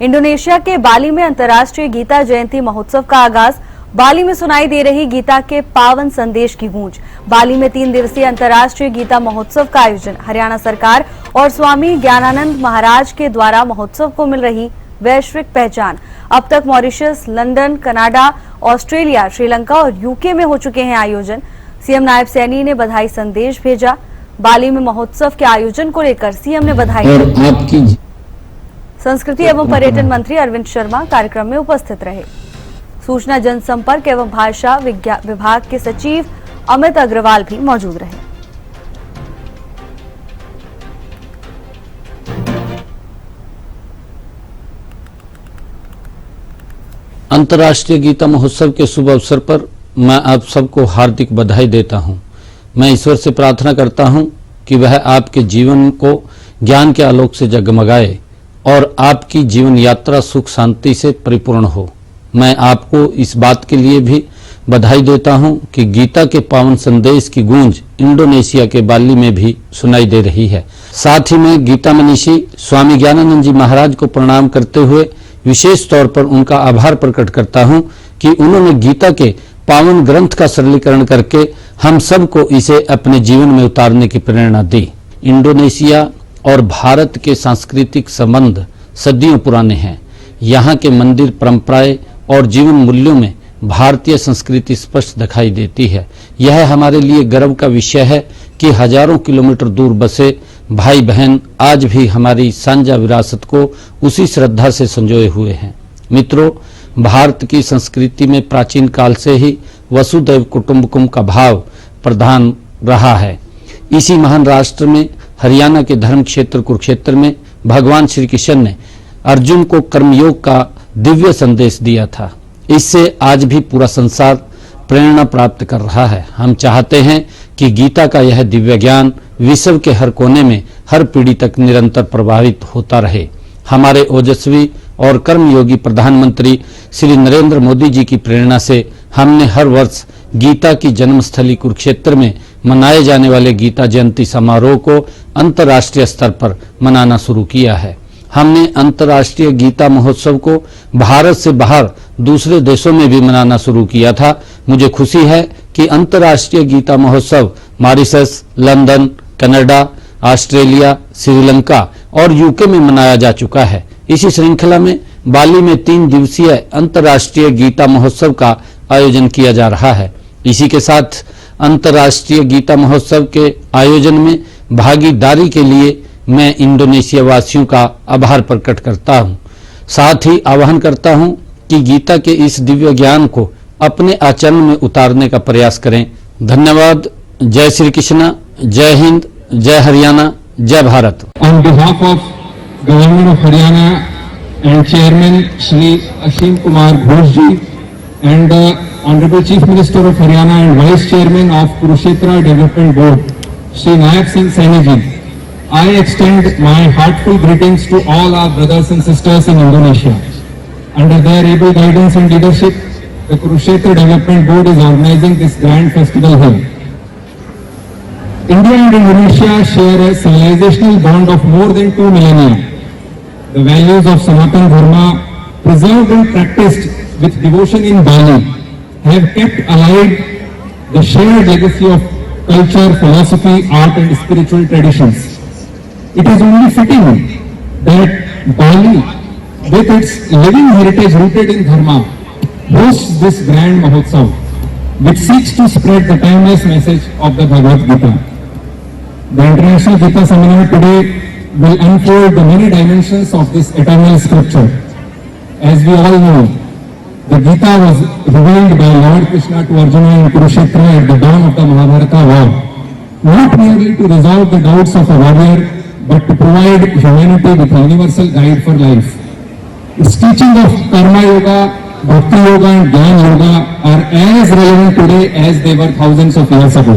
Indonesia के बाली में अंतर्राष्ट्रीय गीता जयंती महोत्सव का आगाज। बाली में सुनाई दे रही गीता के पावन संदेश की गूंज। बाली में 3 दिवसीय अंतर्राष्ट्रीय गीता महोत्सव का आयोजन। हरियाणा सरकार और स्वामी ज्ञानानंद महाराज के द्वारा महोत्सव को मिल रही वैश्विक पहचान। अब तक Mauritius, London, Canada, Australia, Sri Lanka और यूके में हो चुके हैं आयोजन। सीएम नायब सैनी ने बधाई संदेश भेजा। बाली में महोत्सव के आयोजन को लेकर सीएम ने बधाई दी। संस्कृति एवं पर्यटन मंत्री अरविंद शर्मा कार्यक्रम में उपस्थित रहे। सूचना जनसंपर्क एवं भाषा विभाग के सचिव अमित अग्रवाल भी मौजूद रहे। अंतर्राष्ट्रीय गीता महोत्सव के शुभ अवसर पर मैं आप सबको हार्दिक बधाई देता हूं। मैं ईश्वर से प्रार्थना करता हूं कि वह आपके जीवन को ज्ञान के आलोक से जगमगाए और आपकी जीवन यात्रा सुख शांति से परिपूर्ण हो। मैं आपको इस बात के लिए भी बधाई देता हूं कि गीता के पावन संदेश की गूंज इंडोनेशिया के बाली में भी सुनाई दे रही है। साथ ही मैं गीता मनीषी स्वामी ज्ञानानंद जी महाराज को प्रणाम करते हुए विशेष तौर पर उनका आभार प्रकट करता हूं कि उन्होंने गीता के पावन ग्रंथ का सरलीकरण करके हम सबको इसे अपने जीवन में उतारने की प्रेरणा दी। इंडोनेशिया और भारत के सांस्कृतिक संबंध सदियों पुराने हैं। यहाँ के मंदिर, परंपराएं और जीवन मूल्यों में भारतीय संस्कृति स्पष्ट दिखाई देती है। यह हमारे लिए गर्व का विषय है कि हजारों किलोमीटर दूर बसे भाई बहन आज भी हमारी साझा विरासत को उसी श्रद्धा से संजोए हुए हैं। मित्रों, भारत की संस्कृति में प्राचीन काल से ही वसुदैव कुटुंबकम का भाव प्रधान रहा है। इसी महान राष्ट्र में हरियाणा के धर्म क्षेत्र कुरुक्षेत्र में भगवान श्री कृष्ण ने अर्जुन को कर्मयोग का दिव्य संदेश दिया था। इससे आज भी पूरा संसार प्रेरणा प्राप्त कर रहा है। हम चाहते हैं कि गीता का यह दिव्य ज्ञान विश्व के हर कोने में हर पीढ़ी तक निरंतर प्रभावित होता रहे। हमारे ओजस्वी और कर्मयोगी प्रधानमंत्री श्री नरेंद्र मोदी जी की प्रेरणा से हमने हर वर्ष गीता की जन्मस्थली कुरुक्षेत्र में मनाए जाने वाले गीता जयंती समारोह को अंतर्राष्ट्रीय स्तर पर मनाना शुरू किया है। हमने अंतर्राष्ट्रीय गीता महोत्सव को भारत से बाहर दूसरे देशों में भी मनाना शुरू किया था। मुझे खुशी है कि अंतर्राष्ट्रीय गीता महोत्सव Mauritius, London, Canada, Australia, Sri Lanka और यूके में मनाया जा चुका है। इसी श्रृंखला में बाली में 3 दिवसीय अंतर्राष्ट्रीय गीता महोत्सव का आयोजन किया जा रहा है। इसी के साथ अंतर्राष्ट्रीय गीता महोत्सव के आयोजन में भागीदारी के लिए मैं इंडोनेशिया वासियों का आभार प्रकट करता हूं। साथ ही आह्वान करता हूं कि गीता के इस दिव्य ज्ञान को अपने आचरण में उतारने का प्रयास करें। धन्यवाद। जय श्री कृष्ण, जय हिंद, जय हरियाणा, जय Bharat. On behalf of governor of Haryana and chairman Shri Asim Kumar Ghosh ji and honourable chief minister of Haryana and vice chairman of Kurukshetra development board Shri Nayab Saini ji, I extend my heartful greetings to all our brothers and sisters in Indonesia. Under their able guidance and leadership, the Kurukshetra Development Board is organizing this grand festival here. India and Indonesia share a civilizational bond of more than 2 millennia. The values of Sanatana Dharma, preserved and practiced with devotion in Bali, have kept alive the shared legacy of culture, philosophy, art and spiritual traditions. It is only fitting that Bali, with its living heritage rooted in Dharma, hosts this grand Mahotsav, which seeks to spread the timeless message of the Bhagavad Gita. The International Gita Seminar today will unfold the many dimensions of this eternal scripture. As we all know, the Gita was revealed by Lord Krishna to Arjuna in Kurukshetra at the dawn of the Mahabharata war, not merely to resolve the doubts of a warrior, but to provide humanity with a universal guide for life. Its teaching of Karma Yoga, Bhakti Yoga and Jnana Yoga are as relevant today as they were thousands of years ago.